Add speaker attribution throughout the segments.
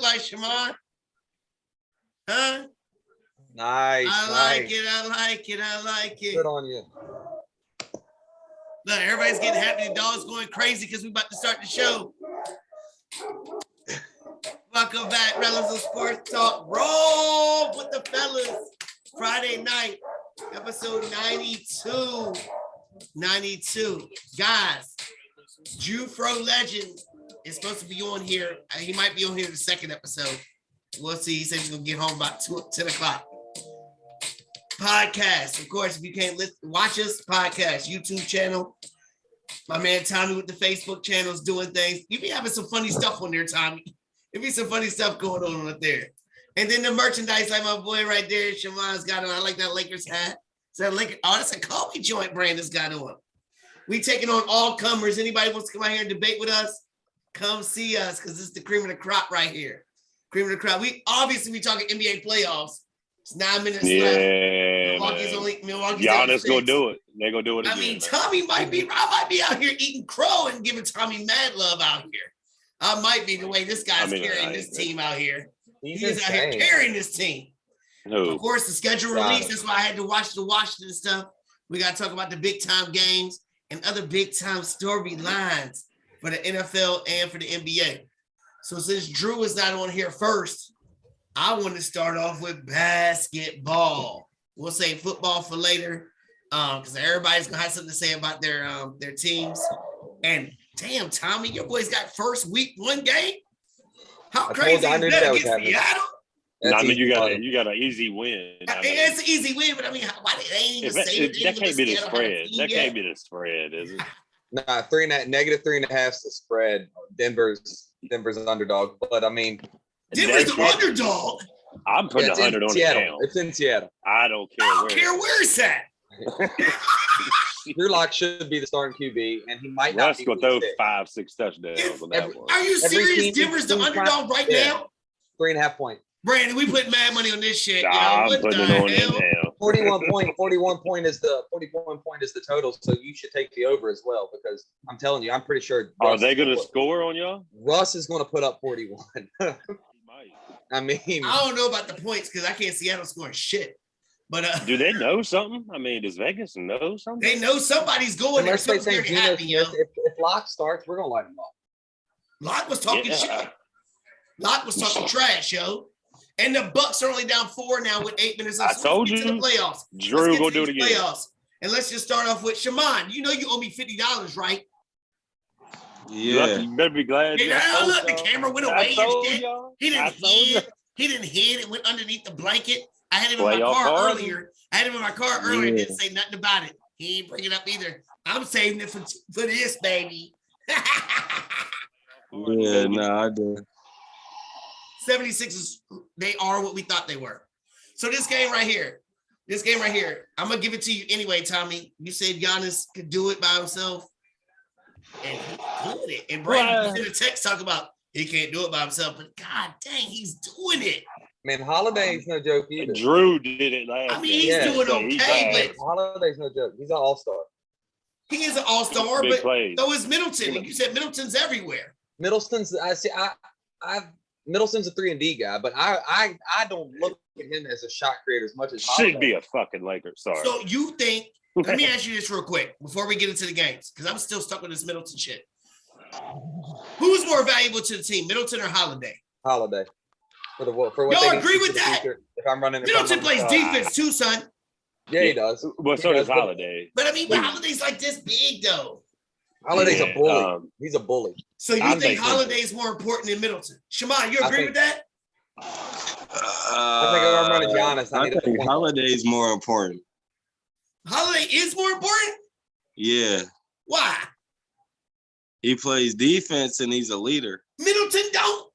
Speaker 1: like, Shammond? Huh?
Speaker 2: Nice.
Speaker 1: I like it.
Speaker 2: Good on you.
Speaker 1: Look, everybody's getting happy. The dog's going crazy because we're about to start the show. Welcome back, Rellism Sports Talk. Roll with the fellas. Friday night, episode 92. 92. Guys, Drew Fro Legend is supposed to be on here. He might be on here in the second episode. We'll see. He said he's going to get home about 10 o'clock. Podcast. Of course, if you can't watch us, podcast, YouTube channel. My man Tommy with the Facebook channel is doing things. You be having some funny stuff on there, Tommy. There be some funny stuff going on up there. And then the merchandise, like my boy right there, Shammond's got on. I like that Lakers hat. Is that Lakers? Oh, that's a Kobe joint brand that's got on. We taking on all comers. Anybody wants to come out here and debate with us? Come see us because it's the cream of the crop right here. Cream of the crop. We talking NBA playoffs. It's 9 minutes left. Milwaukee's
Speaker 3: Giannis gonna do it. They're gonna do it again.
Speaker 1: I mean, Tommy might be out here eating crow and giving Tommy mad love out here. I might be the way this guy's carrying this team out here. He's out here carrying this team.
Speaker 3: No.
Speaker 1: Of course, the schedule release. That's why I had to watch the Washington stuff. We got to talk about the big time games and other big time storylines for the NFL and for the NBA. So since Drew is not on here first, I want to start off with basketball. We'll say football for later, because everybody's gonna have something to say about their teams. And damn, Tommy, your boys got first week one game. How crazy is that against Seattle?
Speaker 3: I mean, you got an easy win.
Speaker 1: It's an easy win, but I mean, why they ain't even say it?
Speaker 3: That can't be the spread. That can't be the spread, is it?
Speaker 2: Nah, -3.5's the spread. Denver's an underdog, but I mean,
Speaker 1: Denver's the underdog.
Speaker 3: I'm putting 100 on
Speaker 2: Seattle.
Speaker 3: it now.
Speaker 2: It's in Seattle.
Speaker 3: I don't care
Speaker 1: where it's at.
Speaker 2: Drew Lock should be the starting QB, and he might not.
Speaker 3: Russ gonna throw 5-6 touchdowns on that one.
Speaker 1: Are you serious? Denver's the underdog right now?
Speaker 2: 3.5 point.
Speaker 1: Brandon, we put mad money on this shit.
Speaker 3: I'm putting it on it now.
Speaker 2: 41 point is the total, so you should take the over as well, because I'm telling you, I'm pretty sure.
Speaker 3: Are they going to score on y'all?
Speaker 2: Russ is going to put up 41. I mean,
Speaker 1: I don't know about the points because I can't see Seattle scoring shit. But
Speaker 3: do they know something? I mean, does Vegas know something?
Speaker 1: They know somebody's going there.
Speaker 2: Unless they say if Locke starts, we're gonna light him up.
Speaker 1: Locke was talking shit. Locke was talking trash, yo. And the Bucks are only down 4 now with 8 minutes left.
Speaker 3: I told you.
Speaker 1: To the playoffs.
Speaker 3: Drew gonna do it again.
Speaker 1: Playoffs. And let's just start off with Shammond. You know you owe me $50, right?
Speaker 3: Yeah. You better be glad.
Speaker 1: Look, the camera went away. He didn't hit. It went underneath the blanket. I had him in my car earlier. Didn't say nothing about it. He ain't bring it up either. I'm saving it for this, baby.
Speaker 4: Yeah, no, I did.
Speaker 1: 76ers, they are what we thought they were. So this game right here, I'm going to give it to you anyway, Tommy. You said Giannis could do it by himself. And he doing it. And Brandon sent a text talking about he can't do it by himself. But God dang, he's doing it.
Speaker 2: Man, Holiday's no joke either.
Speaker 3: Drew did it last.
Speaker 1: I mean, he's doing okay, but
Speaker 2: Holiday's no joke. He's an all-star.
Speaker 1: He is an all-star, but so is Middleton. And you said Middleton's everywhere.
Speaker 2: Middleton's Middleton's a 3-and-D guy, but I don't look at him as a shot creator as much as Holiday.
Speaker 3: Should be a fucking Lakers. Sorry.
Speaker 1: So you think? Let me ask you this real quick before we get into the games, because I'm still stuck with this Middleton shit. Who's more valuable to the team, Middleton or Holiday?
Speaker 2: Holiday. For what
Speaker 1: y'all agree with that? Middleton plays defense too, son.
Speaker 2: Yeah, he does.
Speaker 3: Well, so does Holiday.
Speaker 1: But I mean, Holiday's like this big though.
Speaker 2: Holiday's a bully. He's a bully.
Speaker 1: So you think Holiday's more important than Middleton? Shammond, you agree with that?
Speaker 2: I think if I'm running Giannis,
Speaker 4: I think Holiday's more important.
Speaker 1: Holiday is more important?
Speaker 4: Yeah.
Speaker 1: Why?
Speaker 4: He plays defense and he's a leader.
Speaker 1: Middleton don't.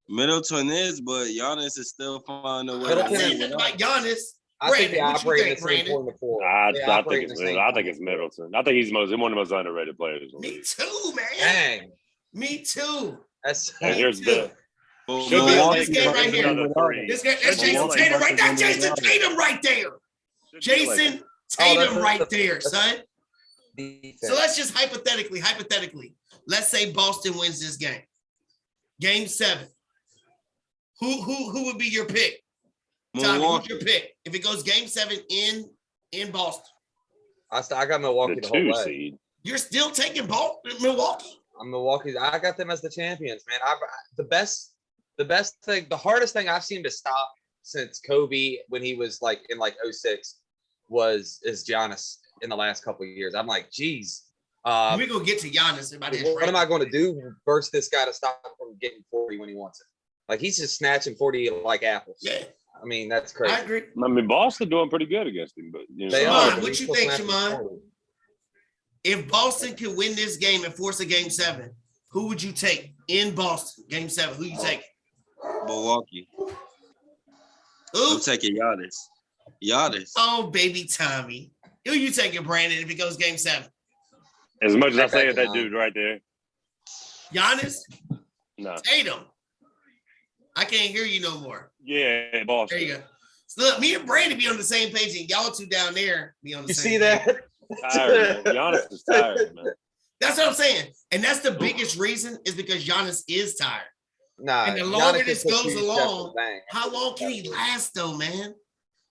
Speaker 4: Middleton is, but Giannis is still finding a way.
Speaker 1: I'm saying nothing about Giannis.
Speaker 2: I think they operate in the same point of four.
Speaker 3: I think it's Middleton. I think he's one of the most underrated players.
Speaker 1: Me too, man.
Speaker 2: Dang.
Speaker 1: Me too.
Speaker 3: Here's the.
Speaker 1: This game right here. That's Jason Tatum right there. Jason Tatum right there. Jason Tatum right there, son. So let's just hypothetically, let's say Boston wins this game. Game 7. Who would be your pick? Tommy, who's
Speaker 4: Milwaukee.
Speaker 1: your pick? If it goes game 7 in Boston.
Speaker 2: I got Milwaukee
Speaker 3: The
Speaker 2: the whole
Speaker 3: 2
Speaker 2: way.
Speaker 3: seed.
Speaker 1: You're still taking Milwaukee?
Speaker 2: I'm Milwaukee. I got them as the champions, man. The best thing, the hardest thing I've seen to stop since Kobe when he was like in like 06 is Giannis in the last couple of years. I'm like, geez.
Speaker 1: We're gonna get to Giannis about his
Speaker 2: What am I going to do versus this guy to stop him from getting 40 when he wants it? Like he's just snatching 40 like apples.
Speaker 1: Yeah,
Speaker 2: I mean, that's crazy.
Speaker 1: I agree.
Speaker 3: I mean, Boston doing pretty good against him, but you know.
Speaker 2: They
Speaker 1: Shammond,
Speaker 2: are. but
Speaker 1: what
Speaker 2: he's
Speaker 1: you
Speaker 2: still
Speaker 1: think,
Speaker 2: snatching
Speaker 1: Shammond?
Speaker 2: 40.
Speaker 1: If Boston could win this game and force a game 7, who would you take in Boston? Game 7, who you take?
Speaker 4: Milwaukee.
Speaker 1: Who?
Speaker 4: I'm taking Giannis. Giannis.
Speaker 1: Oh, baby Tommy. Who you taking, Brandon, if it goes game 7?
Speaker 3: As much as I
Speaker 2: Right
Speaker 3: say
Speaker 2: back
Speaker 3: it, that
Speaker 2: in
Speaker 3: dude right there.
Speaker 1: Giannis?
Speaker 3: No.
Speaker 1: Tatum. I can't hear you no more.
Speaker 3: Yeah, Boston.
Speaker 1: There you go. So look, me and Brandon be on the same page, and y'all two down there be on the
Speaker 2: You
Speaker 1: same
Speaker 2: see
Speaker 1: page.
Speaker 2: that?
Speaker 3: Tired, man. Giannis is tired, man.
Speaker 1: That's what I'm saying. And that's the biggest reason is because Giannis is tired.
Speaker 2: Nah.
Speaker 1: And the longer
Speaker 2: Giannis
Speaker 1: this
Speaker 2: just puts
Speaker 1: goes
Speaker 2: huge steps
Speaker 1: along,
Speaker 2: and bang.
Speaker 1: how long can he last though, man?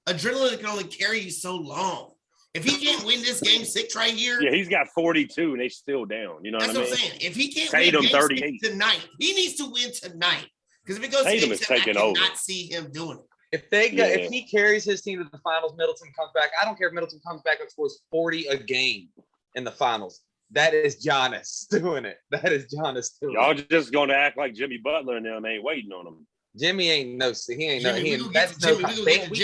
Speaker 1: Adrenaline can only carry you so long. If he can't win this game 6 right here,
Speaker 3: Yeah, he's got 42 and they still down. You know
Speaker 1: that's
Speaker 3: what I
Speaker 1: what I'm
Speaker 3: mean?
Speaker 1: saying. If he can't
Speaker 3: Tatum,
Speaker 1: win game
Speaker 3: 38.
Speaker 1: 6 tonight, he needs to win tonight. Because if it goes to
Speaker 3: Tatum
Speaker 1: game
Speaker 3: is
Speaker 1: 7, I
Speaker 3: taking
Speaker 1: cannot
Speaker 3: over.
Speaker 1: see him doing it.
Speaker 2: If he carries his team to the finals, Middleton comes back. I don't care if Middleton comes back and scores 40 a game in the finals. That is Giannis doing it. That is Giannis doing
Speaker 3: Y'all
Speaker 2: it.
Speaker 3: just going to act like Jimmy Butler and them ain't waiting on him.
Speaker 2: Jimmy ain't no. He ain't no.
Speaker 1: Jimmy,
Speaker 2: He
Speaker 1: we
Speaker 2: ain't,
Speaker 1: gonna get
Speaker 2: that's
Speaker 1: to
Speaker 2: no.
Speaker 1: Jimmy. We gonna
Speaker 2: Bam,
Speaker 1: get to
Speaker 2: we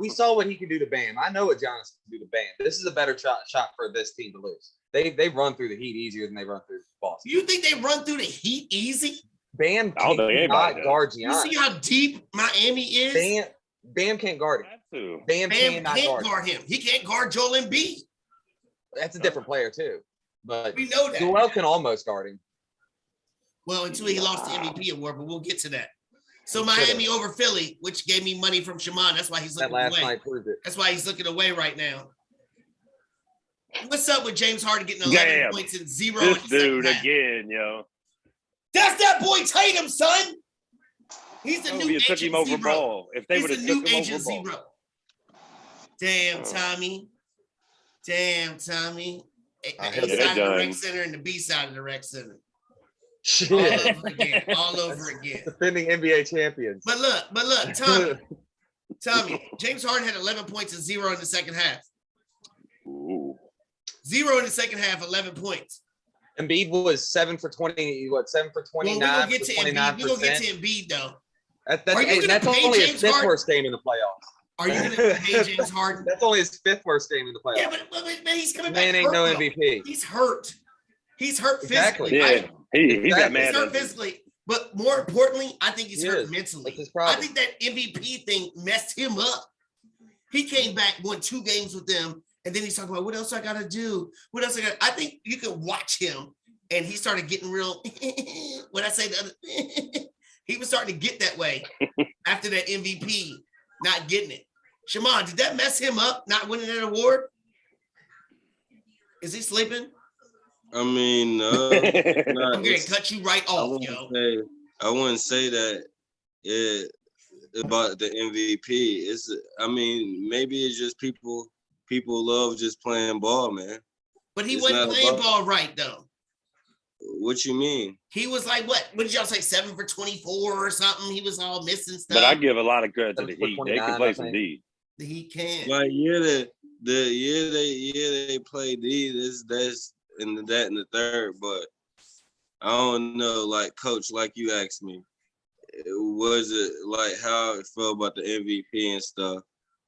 Speaker 1: Jimmy.
Speaker 2: saw what he can do to Bam. I know what Giannis can do to Bam. This is a better shot for this team to lose. They run through the Heat easier than they run through Boston.
Speaker 1: You think they run through the Heat easy?
Speaker 2: Bam
Speaker 3: I don't think anybody
Speaker 2: cannot
Speaker 3: does.
Speaker 2: guard
Speaker 1: You
Speaker 2: Giannis.
Speaker 1: see how deep Miami is?
Speaker 2: Bam can't guard him.
Speaker 3: Have to.
Speaker 2: Bam
Speaker 1: Bam
Speaker 2: cannot
Speaker 1: can't
Speaker 2: guard him.
Speaker 1: guard him. He can't guard Joel Embiid.
Speaker 2: That's a different player too. But
Speaker 1: We know that.
Speaker 2: Joel can almost guard him.
Speaker 1: Well, until he lost the MVP award, but we'll get to that. So
Speaker 2: He should've.
Speaker 1: Miami over Philly, which gave me money from Shammond. That's why he's
Speaker 2: That
Speaker 1: looking
Speaker 2: last
Speaker 1: away.
Speaker 2: night proved it.
Speaker 1: That's why he's looking away right now. What's up with James Harden getting 11
Speaker 3: Damn.
Speaker 1: points and 0
Speaker 3: This
Speaker 1: in the second
Speaker 3: dude
Speaker 1: half?
Speaker 3: again, yo.
Speaker 1: That's that boy Tatum, son. He's the new
Speaker 3: You took him
Speaker 1: agent
Speaker 3: over
Speaker 1: zero.
Speaker 3: Ball. If they
Speaker 1: He's
Speaker 3: would
Speaker 1: the
Speaker 3: have
Speaker 1: new
Speaker 3: took him
Speaker 1: agent
Speaker 3: over Ball.
Speaker 1: zero. Damn, Tommy. Damn, Tommy.
Speaker 2: I
Speaker 1: A
Speaker 2: heard
Speaker 1: side
Speaker 3: that.
Speaker 1: of the rec
Speaker 3: Done.
Speaker 1: center and the B side of the rec center. All
Speaker 2: Shit.
Speaker 1: over again. All over again.
Speaker 2: Defending NBA champions.
Speaker 1: But look, Tommy, James Harden had 11 points and 0 in the second half.
Speaker 3: Ooh.
Speaker 1: 0 in the second half, 11 points.
Speaker 2: Embiid was 7 for 20. What, 7 for
Speaker 1: Well,
Speaker 2: 29?
Speaker 1: we're gonna get to Embiid.
Speaker 2: 29%.
Speaker 1: We're gonna get to Embiid though.
Speaker 2: That's
Speaker 1: Are you gonna
Speaker 2: that's
Speaker 1: pay
Speaker 2: only his
Speaker 1: James
Speaker 2: fifth
Speaker 1: Harden?
Speaker 2: worst game in the playoffs.
Speaker 1: Are you gonna pay James Harden?
Speaker 2: That's only his fifth worst game in the playoffs.
Speaker 1: Yeah, but man, he's coming back.
Speaker 2: Man ain't
Speaker 1: hurt,
Speaker 2: no
Speaker 1: though.
Speaker 2: MVP.
Speaker 1: He's hurt. He's hurt
Speaker 2: Exactly.
Speaker 1: physically.
Speaker 3: Yeah,
Speaker 1: Right?
Speaker 3: he got
Speaker 2: Exactly.
Speaker 3: mad.
Speaker 1: He's hurt
Speaker 3: at him.
Speaker 1: physically, but more importantly, I think he's
Speaker 2: He
Speaker 1: hurt
Speaker 2: is.
Speaker 1: mentally.
Speaker 2: That's his
Speaker 1: I
Speaker 2: problem.
Speaker 1: think that MVP thing messed him up. He came back, won 2 games with them, and then he's talking about what else I gotta do. What else I got? I think you can watch him, and he started getting real. When I say the other, he was starting to get that way after that MVP not getting it. Shammond, did that mess him up not winning that award? Is he sleeping?
Speaker 4: I mean,
Speaker 1: I'm gonna cut you right off, yo.
Speaker 4: I wouldn't say that about the MVP. I mean, maybe it's just people love just playing ball, man.
Speaker 1: But he
Speaker 4: It's
Speaker 1: wasn't
Speaker 4: not
Speaker 1: playing
Speaker 4: about-
Speaker 1: ball right though.
Speaker 4: What you mean?
Speaker 1: He was like, what did y'all say, 7 for 24 or something? He was all missing stuff.
Speaker 3: But I give a lot of credit to the
Speaker 2: That's for
Speaker 3: Heat. They
Speaker 2: 29,
Speaker 3: can play
Speaker 2: I
Speaker 3: some
Speaker 2: think.
Speaker 3: D.
Speaker 1: He can.
Speaker 4: Like they play D. That's and that in the third, but I don't know. Like coach, like you asked me, was it like how it felt about the MVP and stuff?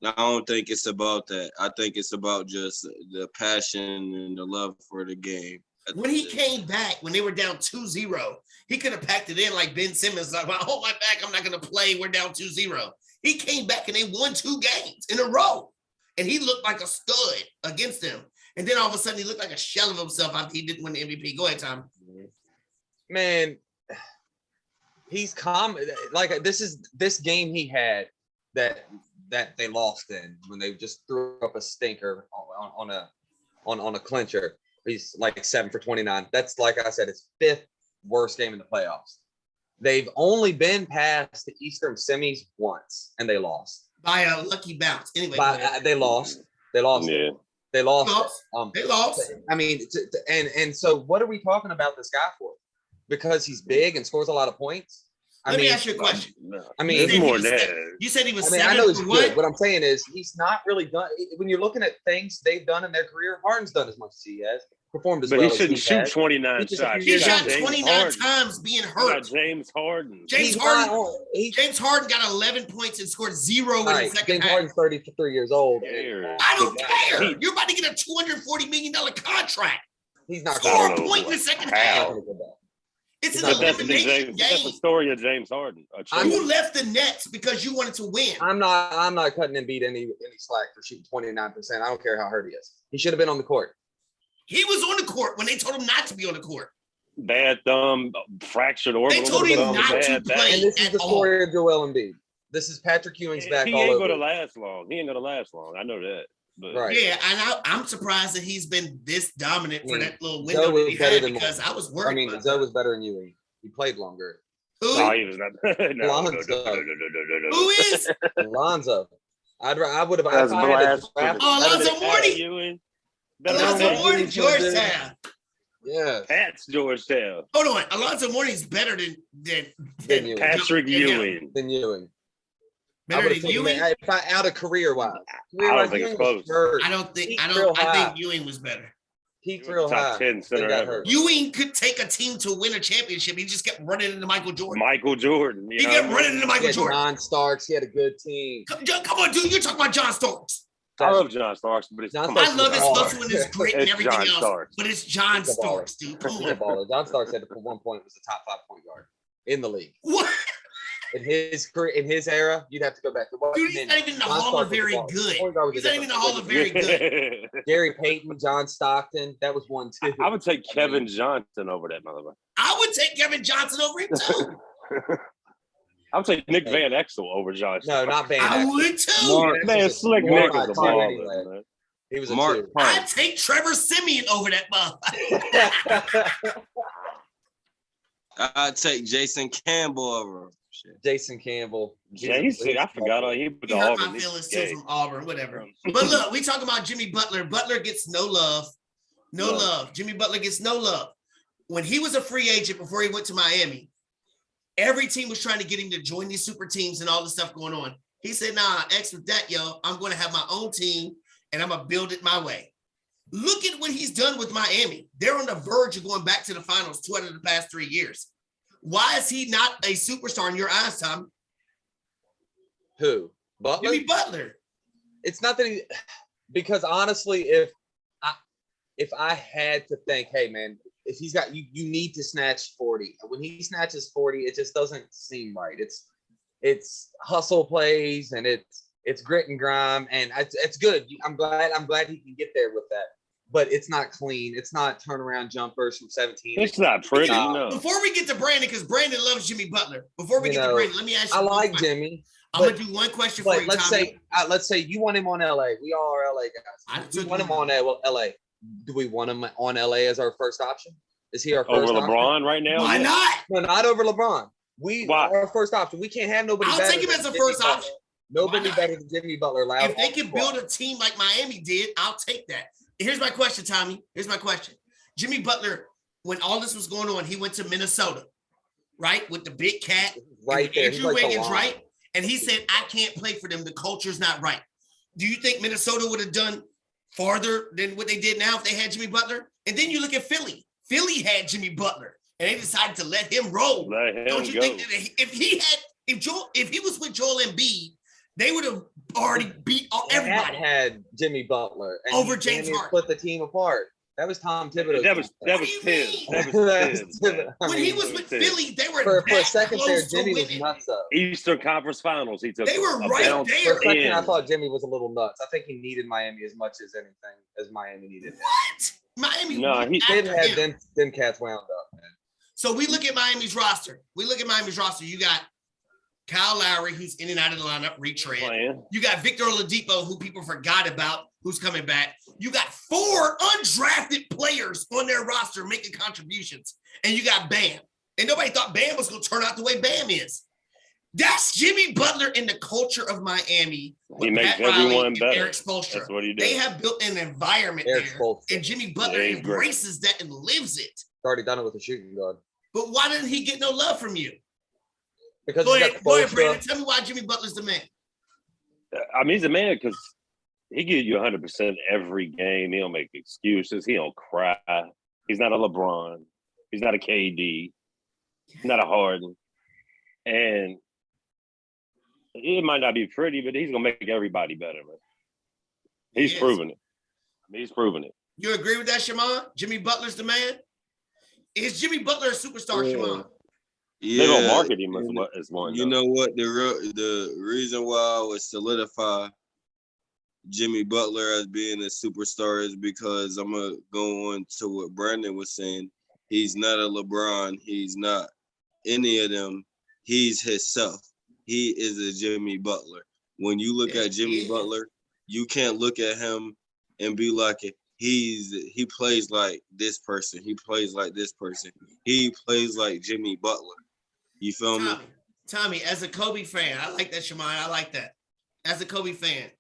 Speaker 4: I don't think it's about that. I think it's about just the passion and the love for the game.
Speaker 1: When he came back, when they were down 2-0, he could have packed it in like Ben Simmons. Like, hold my back, I'm not going to play. We're down 2-0. He came back and they won 2 games in a row. And he looked like a stud against them. And then all of a sudden, he looked like a shell of himself after he didn't win the MVP. Go ahead, Tom.
Speaker 2: Man, he's calm. Like this game he had that they lost in when they just threw up a stinker on a clincher. He's like 7 for 29. That's like I said, his 5th worst game in the playoffs. They've only been past the Eastern semis once, and they lost.
Speaker 1: By a lucky bounce. Anyway,
Speaker 2: They lost. They lost.
Speaker 3: Yeah.
Speaker 2: They lost.
Speaker 1: They lost.
Speaker 2: I mean, and so what are we talking about this guy for? Because he's big and scores a lot of points.
Speaker 1: Let me ask you a question.
Speaker 2: I mean,
Speaker 3: it's more than that.
Speaker 1: You said he was.
Speaker 2: I know he's good. What I'm saying is he's not really done. When you're looking at things they've done in their career, Harden's done as much as he has. Performed as
Speaker 3: but
Speaker 2: well.
Speaker 3: But he shouldn't shoot 29 shots.
Speaker 1: He shot 29 times being hurt.
Speaker 3: James Harden.
Speaker 1: James Harden got 11 points and scored 0 in the second
Speaker 2: James
Speaker 1: half.
Speaker 2: Harden's 33 years old.
Speaker 1: I don't care. You're about to get a $240 million contract.
Speaker 2: He's not
Speaker 1: score a point in the second half. It's an elimination game.
Speaker 3: That's the story of James Harden.
Speaker 1: You left the Nets because you wanted to win.
Speaker 2: I'm not cutting Embiid any slack for shooting 29%. I don't care how hurt he is. He should have been on the court. He
Speaker 1: was on the court when they told him not to be on the court.
Speaker 3: Bad thumb, fractured orbital.
Speaker 1: They told him not to play.
Speaker 2: And this is the story of Joel Embiid. This is Patrick Ewing's back all over.
Speaker 3: He ain't going to last long. I know that. But.
Speaker 1: Right. Yeah, and I'm surprised that he's been this dominant for that little window that he had because I was worried.
Speaker 2: I mean, Zoe was better than Ewing. He played longer.
Speaker 1: Who?
Speaker 3: No, he was not.
Speaker 2: Lonzo.
Speaker 1: Who is?
Speaker 2: Lonzo. I would have.
Speaker 1: Alonzo Mourning. Alonzo Mourning, Georgetown.
Speaker 2: Yeah.
Speaker 3: Pat's Georgetown.
Speaker 1: Hold on. Alonzo Mourning's better than
Speaker 3: Patrick Ewing.
Speaker 2: Than Ewing.
Speaker 1: Better than Ewing?
Speaker 2: Out of career-wise.
Speaker 3: I don't think it's close.
Speaker 1: I think Ewing was better.
Speaker 2: Peaked real high.
Speaker 3: 10 center ever.
Speaker 1: Ewing could take a team to win a championship. He just kept running into Michael Jordan.
Speaker 3: He
Speaker 1: kept running into Michael Jordan.
Speaker 2: John Starks. He had a good team.
Speaker 1: Come on, dude. You're talking about John Starks.
Speaker 3: I love John Starks, but
Speaker 1: I love his hustle and his grit and everything else. Starks. But it's John Starks, dude. Come on.
Speaker 2: John Starks had, for 1 point, was the top 5 point guard in the league.
Speaker 1: What?
Speaker 2: In his career, in his era, you'd have to go back to what?
Speaker 1: Dude, he's not even in the Hall of Very Good. He's not even in the Hall of Very Good.
Speaker 2: Gary Payton, John Stockton, that was 1, 2.
Speaker 3: I would take Kevin Johnson over that motherfucker.
Speaker 1: I would take Kevin Johnson over him too.
Speaker 3: I would take Nick Van Exel over Johnson.
Speaker 2: No, not Van Exel.
Speaker 1: I would too.
Speaker 3: Man, Slick Nick is a baller, anyway.
Speaker 2: He was a
Speaker 4: Mark.
Speaker 1: I'd take Trevor Simeon over that motherfucker.
Speaker 4: I'd take Jason Campbell over him.
Speaker 2: Jason Campbell.
Speaker 3: Jason, I forgot he put the
Speaker 1: hurt
Speaker 3: Auburn.
Speaker 1: My feelings too from Auburn, whatever. But look, we talking about Jimmy Butler. Butler gets no love. No love. Jimmy Butler gets no love. When he was a free agent before he went to Miami, every team was trying to get him to join these super teams and all this stuff going on. He said, nah, X with that, yo. I'm going to have my own team and I'm going to build it my way. Look at what he's done with Miami. They're on the verge of going back to the finals 2 out of the past 3 years. Why is he not a superstar in your eyes, Tom?
Speaker 2: Who? Butler?
Speaker 1: Jimmy Butler.
Speaker 2: It's not that because honestly, if I had to think, hey man, if he's got you need to snatch 40. When he snatches 40, it just doesn't seem right. It's hustle plays and it's grit and grime, and it's good. I'm glad he can get there with that. But it's not clean. It's not turnaround jumpers from 17.
Speaker 3: It's not pretty. No.
Speaker 1: Before we get to Brandon, because Brandon loves Jimmy Butler. Before we get to Brandon, let me ask you.
Speaker 2: I like Jimmy.
Speaker 1: I'm gonna do one question for you, Tommy.
Speaker 2: Let's say you want him on LA. We all are LA guys. We want him on LA. Do we want him on LA as our first option? Is he our first
Speaker 3: over LeBron
Speaker 2: option?
Speaker 3: right now?
Speaker 1: Why not?
Speaker 2: No, not over LeBron. We are our first option. We can't have nobody.
Speaker 1: I'll take him as a first option.
Speaker 2: Nobody better than Jimmy Butler.
Speaker 1: If they can build a team like Miami did, I'll take that. Here's my question, Tommy. Here's my question. Jimmy Butler, when all this was going on, he went to Minnesota, right? With the big cat,
Speaker 2: right there.
Speaker 1: Andrew Wiggins, right? And he said, I can't play for them. The culture's not right. Do you think Minnesota would have done farther than what they did now if they had Jimmy Butler? And then you look at Philly. Philly had Jimmy Butler, and they decided to let him roll. Don't you think that if he was with Joel Embiid, they would have already beat everybody.
Speaker 2: Had Jimmy Butler
Speaker 1: over James Harden.
Speaker 2: Split the team apart. That was Tom Thibodeau.
Speaker 3: That was 10.
Speaker 1: When he was with Philly, they were
Speaker 2: for a second there. Jimmy was nuts up.
Speaker 3: Eastern Conference Finals. He took.
Speaker 1: They were right there.
Speaker 2: For a second, I thought Jimmy was a little nuts. I think he needed Miami as much as anything as Miami needed him.
Speaker 1: What? Miami?
Speaker 3: No, he
Speaker 2: didn't have them cats wound up, man.
Speaker 1: So we look at Miami's roster. You got Kyle Lowry, who's in and out of the lineup, retread. You got Victor Oladipo, who people forgot about, who's coming back. You got 4 undrafted players on their roster making contributions. And you got Bam. And nobody thought Bam was going to turn out the way Bam is. That's Jimmy Butler in the culture of Miami.
Speaker 3: He makes
Speaker 1: Pat Riley
Speaker 3: everyone
Speaker 1: and
Speaker 3: better.
Speaker 1: Eric Spoelstra.
Speaker 3: That's what he does.
Speaker 1: They have built an environment
Speaker 2: Eric
Speaker 1: there,
Speaker 2: Spoelstra.
Speaker 1: and Jimmy Butler
Speaker 3: Yeah, he's great.
Speaker 1: embraces that and lives it.
Speaker 2: He's already done it with the shooting guard.
Speaker 1: But why didn't he get no love from you?
Speaker 2: Because
Speaker 1: Go
Speaker 2: he's
Speaker 1: ahead,
Speaker 2: got
Speaker 1: go ahead,
Speaker 2: Spoelstra.
Speaker 1: Brandon. Tell me why Jimmy Butler's the man.
Speaker 3: I mean, he's a man because he gives you 100% every game. He don't make excuses. He don't cry. He's not a LeBron. He's not a KD. He's not a Harden. And it might not be pretty, but he's gonna make everybody better, man. He's proven it. I mean, he's proven it.
Speaker 1: You agree with that, Shammond? Jimmy Butler's the man? Is Jimmy Butler a superstar, Shammond?
Speaker 4: Yeah,
Speaker 3: They don't market him as one.
Speaker 4: You know what? The reason why I would solidify Jimmy Butler as being a superstar is because I'm gonna go on to what Brandon was saying. He's not a LeBron. He's not any of them. He's himself. He is a Jimmy Butler. When you look at Jimmy Butler, you can't look at him and be like, he plays like this person. He plays like this person. He plays like Jimmy Butler. You feel me?
Speaker 1: Tommy, as a Kobe fan, I like that, Shammond. I like that. As a Kobe fan,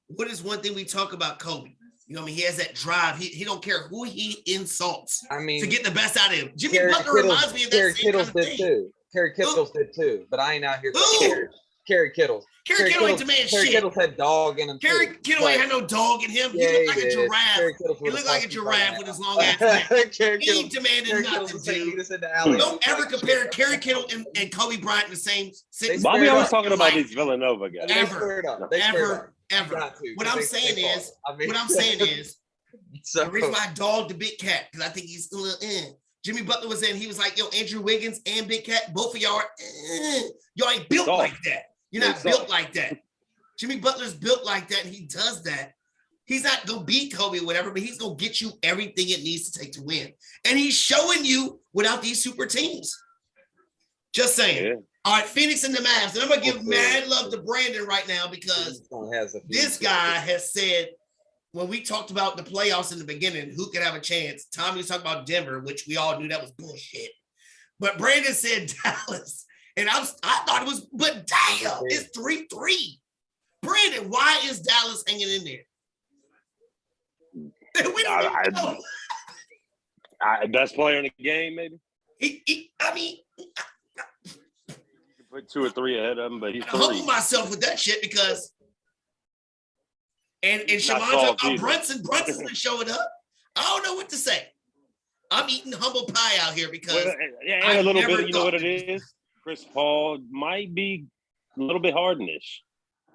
Speaker 1: what is one thing we talk about Kobe? You know what I mean? He has that drive. He don't care who he insults to get the best out of him. Jimmy Butler reminds me of that same kind of thing.
Speaker 2: Kerry Kittles did too, but I ain't out here. Kerry Kittles.
Speaker 1: Kerry Kittle ain't demand shit.
Speaker 2: Kerry Kittles had dog in him.
Speaker 1: Kerry Kittle ain't had no dog in him. He looked like a giraffe. He looked like a giraffe with his long ass neck. He ain't demanding nothing, dude. Don't ever compare Kerry Kittle and Kobe Bryant in the same sentence.
Speaker 3: Why we always talking about these Villanova guys?
Speaker 1: Ever. What I'm saying is, the reason why I dogged the Big Cat, because I think he's still in. Jimmy Butler was in. He was like, yo, Andrew Wiggins and Big Cat, both of y'all are, y'all ain't built like that. You're not built like that. Jimmy Butler's built like that, and he does that. He's not going to beat Kobe or whatever, but he's going to get you everything it needs to take to win. And he's showing you without these super teams. Just saying. Yeah. All right, Phoenix and the Mavs. And I'm going to give mad love to Brandon right now because this guy has said, when we talked about the playoffs in the beginning, who could have a chance? Tommy was talking about Denver, which we all knew that was bullshit. But Brandon said Dallas. And I thought it was, but damn, it's 3-3. Brandon, why is Dallas hanging in there? We don't even know.
Speaker 3: Best player in the game, maybe?
Speaker 1: I mean,
Speaker 3: put 2 or 3 ahead of him, but he's
Speaker 1: I humble myself with that shit because and Shammond Brunson's been showing up. I don't know what to say. I'm eating humble pie out here because
Speaker 3: and a little bit, you know what it is? Chris Paul might be a little bit Hardenish.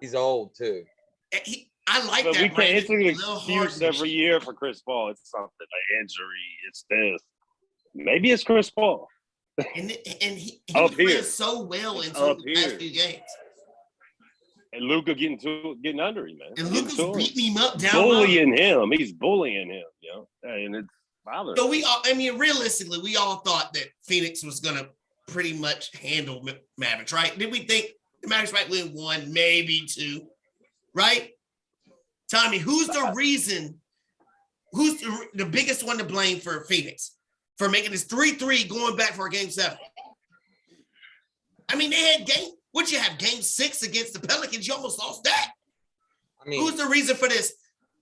Speaker 2: He's old too.
Speaker 1: I like
Speaker 3: but
Speaker 1: that.
Speaker 3: We can't. It's an excuse every year for Chris Paul. It's something like injury. It's this. Maybe it's Chris Paul.
Speaker 1: And he was playing so well in the past few games.
Speaker 3: And Luka getting under him, man.
Speaker 1: And Luka's beating him up down
Speaker 3: bullying him. He's bullying him, you know. And it's bothering.
Speaker 1: So realistically, we all thought that Phoenix was gonna pretty much handle Mavericks, right? Did we think the Mavericks might win 1, maybe 2, right? Tommy, who's the reason? Who's the biggest one to blame for Phoenix for making this 3-3 going back for a game 7? I mean, they had game 6 against the Pelicans. You almost lost that. I mean, who's the reason for this?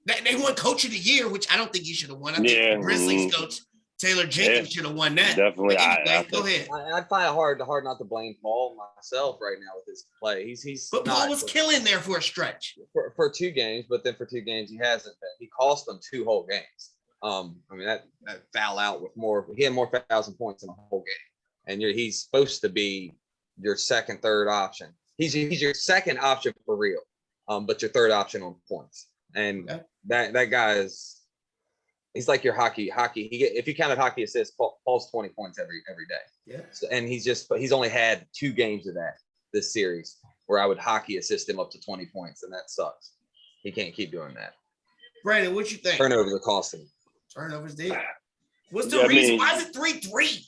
Speaker 1: They won Coach of the Year, which I don't think he should have won. I think the Grizzlies coach Taylor Jenkins should have won that.
Speaker 3: Definitely.
Speaker 1: Anyway, go ahead.
Speaker 2: I find it hard not to blame Paul myself right now with his play.
Speaker 1: But Paul was killing there for a stretch.
Speaker 2: For 2 games, but then for 2 games he hasn't been. He cost them 2 whole games. I mean that foul out with more. He had more fouls and points in the whole game, and he's supposed to be your second, third option. He's your second option for real, but your third option on points. And that guy he's like your hockey. If you counted hockey assists, Paul's 20 points every day.
Speaker 1: Yeah.
Speaker 2: So, and he's only had 2 games of that this series where I would hockey assist him up to 20 points, and that sucks. He can't keep doing that.
Speaker 1: Brandon, what you think?
Speaker 2: Turnovers are costing.
Speaker 1: Turnovers did. What's the reason? Why is it 3-3?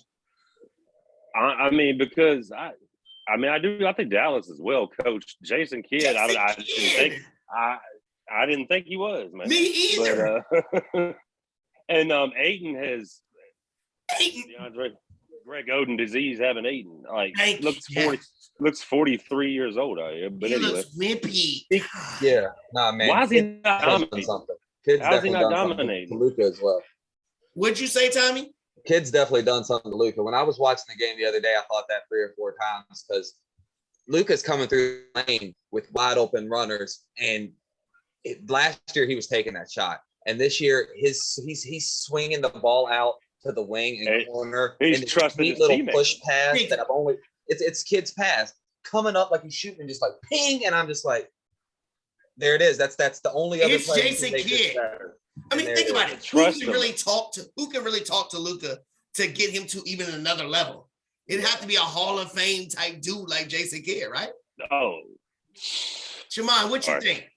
Speaker 3: I mean, because I think Dallas is well coached. Jason Kidd, I didn't think he was, man.
Speaker 1: Me either.
Speaker 3: But, and Ayton has DeAndre. Greg Oden disease having Aiden. Like looks
Speaker 1: Yeah.
Speaker 3: 43 years old out here. But
Speaker 1: He
Speaker 3: anyway,
Speaker 1: looks wimpy.
Speaker 2: Yeah, nah, man.
Speaker 3: why is he not dominating?
Speaker 2: Kids
Speaker 3: How's he
Speaker 2: definitely
Speaker 3: not
Speaker 2: done something to
Speaker 3: dominating?
Speaker 2: Luka as well.
Speaker 1: What'd you say, Tommy?
Speaker 2: Kids definitely done something to Luka. When I was watching the game the other day, I thought that 3 or 4 times because Luka's coming through the lane with wide open runners, and last year he was taking that shot, and this year he's swinging the ball out to the wing and corner.
Speaker 3: He's
Speaker 2: and
Speaker 3: trusting his
Speaker 2: little
Speaker 3: teammates.
Speaker 2: push pass that I've only it's kids pass coming up like he's shooting and just like ping, and I'm just like, there it is. That's the only other
Speaker 1: It's
Speaker 2: player
Speaker 1: Jason Kidd. I mean, think about it.
Speaker 3: Trust
Speaker 1: Who can really talk to Luka to get him to even another level? It'd have to be a Hall of Fame type dude like Jason Kidd, right?
Speaker 3: Oh,
Speaker 1: Shammond, what you think?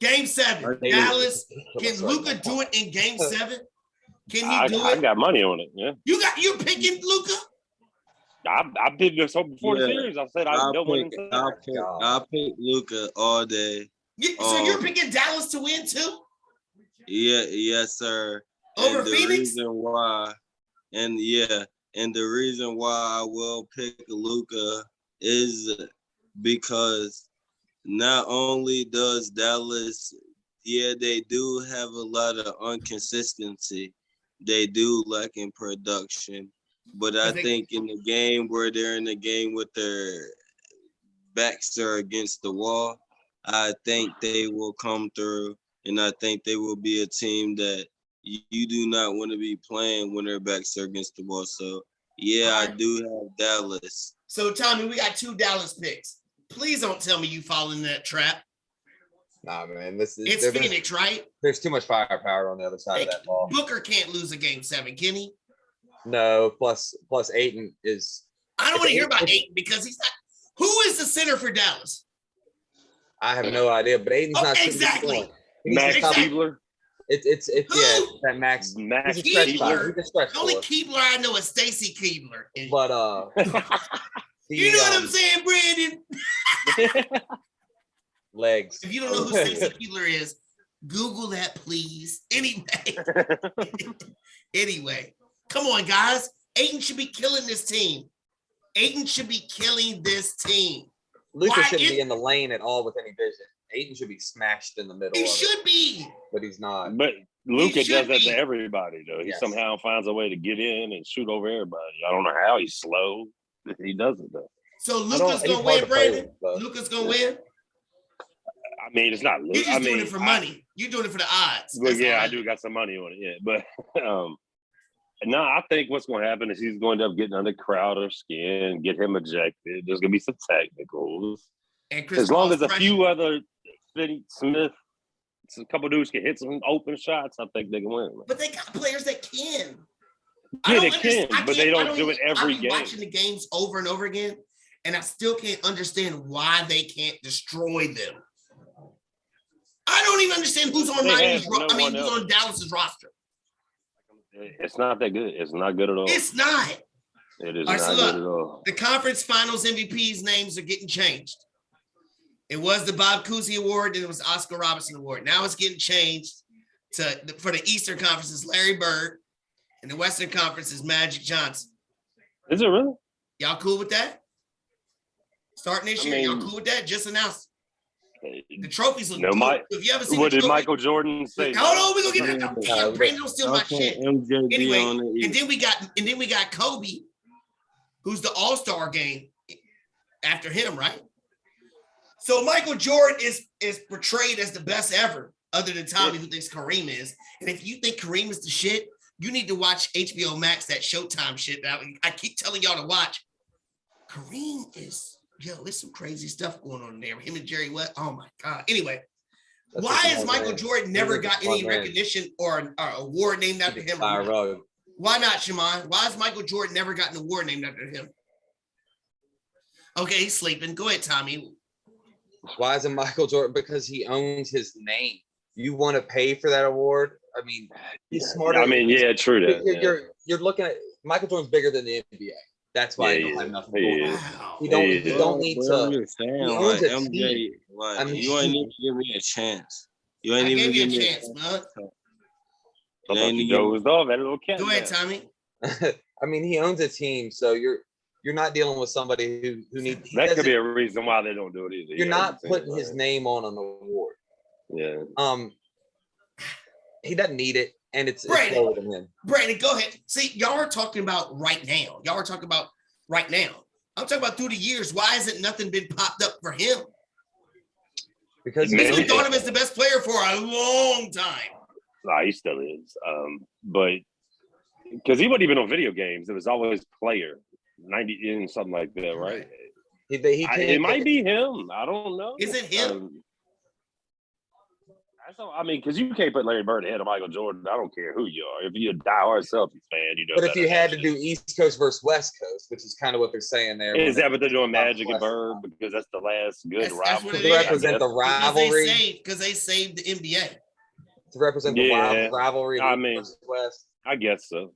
Speaker 1: Game 7, Dallas. Can Luka do it in Game 7? Can he do it?
Speaker 3: I got money on it. Yeah,
Speaker 1: You're picking Luka?
Speaker 3: I picked this up before the series. I said I don't win.
Speaker 4: I'll pick Luka all day.
Speaker 1: So you're picking Dallas to win too?
Speaker 4: Yeah, yes, sir.
Speaker 1: Over
Speaker 4: and the
Speaker 1: Phoenix?
Speaker 4: Reason why, and the reason why I will pick Luka is because not only does Dallas, they do have a lot of inconsistency. They do lack in production. But I think in the game where they're in the game with their backs are against the wall, I think they will come through, and I think they will be a team that you do not want to be playing when their backs are against the wall. So, I do have Dallas.
Speaker 1: So, Tommy, we got 2 Dallas picks. Please don't tell me you fall in that trap.
Speaker 2: Nah, man.
Speaker 1: It's Phoenix, right?
Speaker 2: There's too much firepower on the other side of that ball.
Speaker 1: Booker can't lose a Game 7, can he?
Speaker 2: No, plus Ayton is.
Speaker 1: I don't want to hear about Ayton because he's not. Who is the center for Dallas?
Speaker 2: I have no idea, but Ayton's not
Speaker 1: exactly.
Speaker 3: Max Keebler.
Speaker 2: It's that Max.
Speaker 3: Max
Speaker 1: Keebler.
Speaker 2: The
Speaker 1: only Keebler I know is Stacy Keebler.
Speaker 2: But
Speaker 1: you know what I'm saying, Brandon?
Speaker 2: Legs.
Speaker 1: If you don't know who Stacy Keebler is, Google that, please. Anyway, come on, guys. Ayton should be killing this team.
Speaker 2: Luka shouldn't be in the lane at all with any vision. Ayton should be smashed in the middle.
Speaker 1: He should be,
Speaker 2: but he's not.
Speaker 3: But Luka does that to everybody, though. He somehow finds a way to get in and shoot over everybody. I don't know how he's slow. He does it though.
Speaker 1: So Luka's gonna win, Brandon. Luka's gonna win.
Speaker 3: I mean, it's not.
Speaker 1: You're just doing it for money. You're doing it for the odds.
Speaker 3: Well, I do got some money on it. Yeah, but no, I think what's going to happen is he's going to end up getting under Crowder's skin, get him ejected. There's going to be some technicals.
Speaker 1: And
Speaker 3: as long as a few other Finney Smith, a couple dudes can hit some open shots, I think they can win.
Speaker 1: But they got players that can.
Speaker 3: Yeah, they can, but they don't do it every game.
Speaker 1: I'm watching the games over and over again, and I still can't understand why they can't destroy them. I don't even understand who's on who's on Dallas's roster.
Speaker 3: It's not that good. It's not good at all.
Speaker 1: It's not.
Speaker 3: It is not good at all.
Speaker 1: The conference finals MVPs names are getting changed. It was the Bob Cousy Award, and it was the Oscar Robertson Award. Now it's getting changed for the Eastern Conference is Larry Bird, and the Western Conference is Magic Johnson.
Speaker 3: Is it really?
Speaker 1: Y'all cool with that? Starting this year, y'all cool with that? Just announced. The trophies look good. If you ever seen
Speaker 3: what did Michael Jordan say?
Speaker 1: Hold on, we're gonna get that. Damn, Brandon, don't steal my shit. Anyway, and then we got Kobe, who's the All-Star game after him, right? So Michael Jordan is portrayed as the best ever, other than Tommy, who thinks Kareem is. And if you think Kareem is the shit, you need to watch HBO Max, that Showtime shit that I keep telling y'all to watch. Kareem is. There's some crazy stuff going on there. Him and Jerry West. Oh my God. Anyway, why has Michael Jordan never got any recognition or an award named after him? Why not, Shammond? Why has Michael Jordan never gotten an award named after him? Okay, he's sleeping. Go ahead, Tommy.
Speaker 2: Why isn't Michael Jordan? Because he owns his name. You want to pay for that award? I mean, he's smarter.
Speaker 3: I mean, true that.
Speaker 2: You're looking at Michael Jordan's bigger than the NBA. That's why he don't have nothing to do. You don't need to.
Speaker 4: MJ, you ain't need to give me a chance. You ain't even give me a chance,
Speaker 1: bud.
Speaker 3: Go ahead, Tommy.
Speaker 2: I mean, he owns a team, so you're not dealing with somebody who needs.
Speaker 3: That could be a reason why they don't do it either.
Speaker 2: You're not putting his name on an award.
Speaker 3: Yeah.
Speaker 2: He doesn't need it, and it's
Speaker 1: Brandon,
Speaker 2: lower than him.
Speaker 1: Brandon, go ahead. See, y'all are talking about right now. I'm talking about through the years. Why hasn't nothing been popped up for him?
Speaker 2: Because
Speaker 1: we thought him as the best player for a long time.
Speaker 3: Nah, he still is. But because he wasn't even on video games, it was always player 90 and something like that, right?
Speaker 2: It
Speaker 3: might be him. I don't know.
Speaker 1: Is it him?
Speaker 3: I mean, because you can't put Larry Bird ahead of Michael Jordan. I don't care who you are. If you're a diehard Celtics fan, you know.
Speaker 2: But if you had to do East Coast versus West Coast, which is kind of what they're saying there.
Speaker 3: Is that what they're doing, Magic and Bird? Because that's the last good rivalry.
Speaker 2: To represent the rivalry.
Speaker 1: Because they saved the NBA.
Speaker 2: To represent the rivalry.
Speaker 3: I mean, West. I guess so.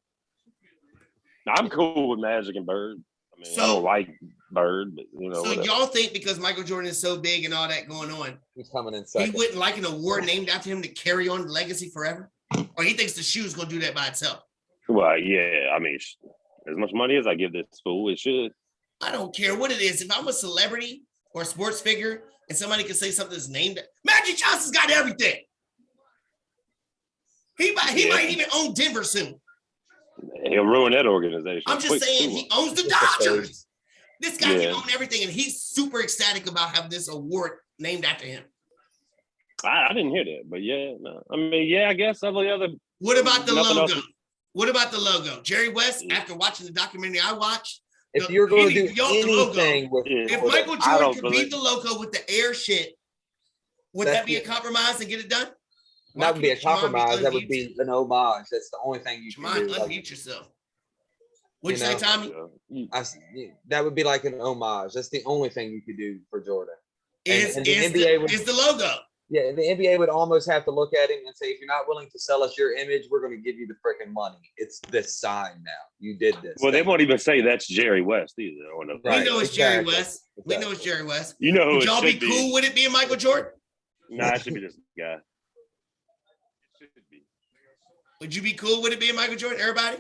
Speaker 3: Now, I'm cool with Magic and Bird. I mean, I don't like Bird, but
Speaker 1: So whatever. Y'all think because Michael Jordan is so big and all that going on,
Speaker 2: he's coming in second.
Speaker 1: He wouldn't like an award named after him to carry on the legacy forever? Or he thinks the shoe's going to do that by itself?
Speaker 3: Well, yeah. I mean, as much money as I give this fool, it should.
Speaker 1: I don't care what it is. If I'm a celebrity or a sports figure and somebody can say something that's named, Magic Johnson's got everything. He might even own Denver soon.
Speaker 3: He'll ruin that organization.
Speaker 1: I'm just saying he owns the Dodgers. This guy can own everything, and he's super ecstatic about having this award named after him.
Speaker 3: I didn't hear that, but I mean, I guess some of the other.
Speaker 1: What about the logo? What about the logo? Jerry West, after watching the documentary I watched,
Speaker 2: if you're going to do anything with
Speaker 1: if Michael Jordan could beat the logo with the air shit, would that be a compromise and get it done?
Speaker 2: That would be a compromise. That would be an homage. That's the only thing you can do.
Speaker 1: Unmute yourself. What'd you say, Tommy?
Speaker 2: That would be like an homage. That's the only thing you could do for Jordan.
Speaker 1: Is the logo.
Speaker 2: Yeah, the NBA would almost have to look at him and say, if you're not willing to sell us your image, we're going to give you the freaking money. It's this sign now. You did this.
Speaker 3: Well, they won't even say that's Jerry West either.
Speaker 1: Right, we know it's Jerry West. Exactly. We know it's Jerry West.
Speaker 3: You know who
Speaker 1: would y'all be cool with it being Michael Jordan?
Speaker 3: Nah, it should be this guy. It should be.
Speaker 1: Would you be cool with it being Michael Jordan? Everybody?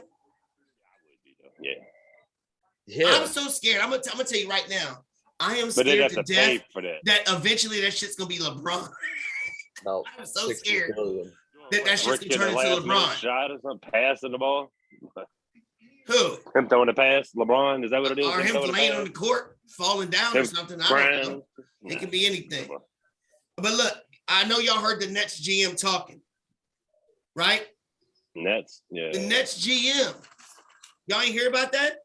Speaker 3: Yeah.
Speaker 1: I'm so scared. I'm gonna tell you right now. I am scared to death that eventually that shit's gonna be LeBron.
Speaker 2: No,
Speaker 1: I'm so scared that shit's gonna turn into LeBron.
Speaker 3: Shot or something, passing the ball.
Speaker 1: Who?
Speaker 3: Him throwing the pass, LeBron. Is that what it is?
Speaker 1: Or him laying on the court, falling down or something. I don't know. It can be anything. But look, I know y'all heard the Nets GM talking, right?
Speaker 3: Nets, yeah.
Speaker 1: The Nets GM. Y'all ain't hear about that?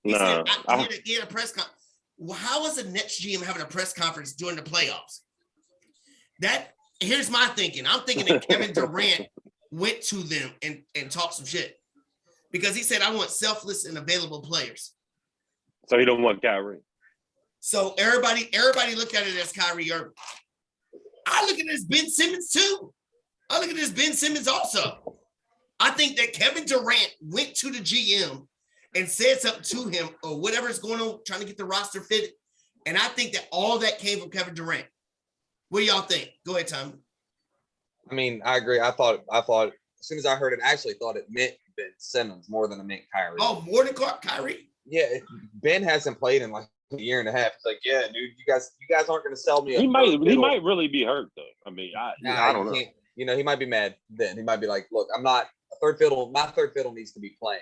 Speaker 1: He
Speaker 3: no.
Speaker 1: Said, he had a press conference. Well, how was the Nets GM having a press conference during the playoffs? Here's my thinking. I'm thinking that Kevin Durant went to them and talked some shit. Because he said, I want selfless and available players.
Speaker 3: So he don't want Kyrie.
Speaker 1: So everybody look at it as Kyrie Irving. I look at it as Ben Simmons too. I look at it as Ben Simmons also. I think that Kevin Durant went to the GM and said something to him or whatever's going on, trying to get the roster fitted. And I think that all that came from Kevin Durant. What do y'all think? Go ahead, Tom.
Speaker 2: I mean, I agree. I thought as soon as I heard it, I actually thought it meant Ben Simmons more than it meant Kyrie.
Speaker 1: Oh, more than Kyrie?
Speaker 2: Yeah, Ben hasn't played in like a year and a half. It's like, yeah, dude, you guys aren't going to sell me.
Speaker 3: He might really be hurt though. I mean, I don't know.
Speaker 2: You know, he might be mad then. He might be like, look, I'm not a third fiddle. My third fiddle needs to be playing.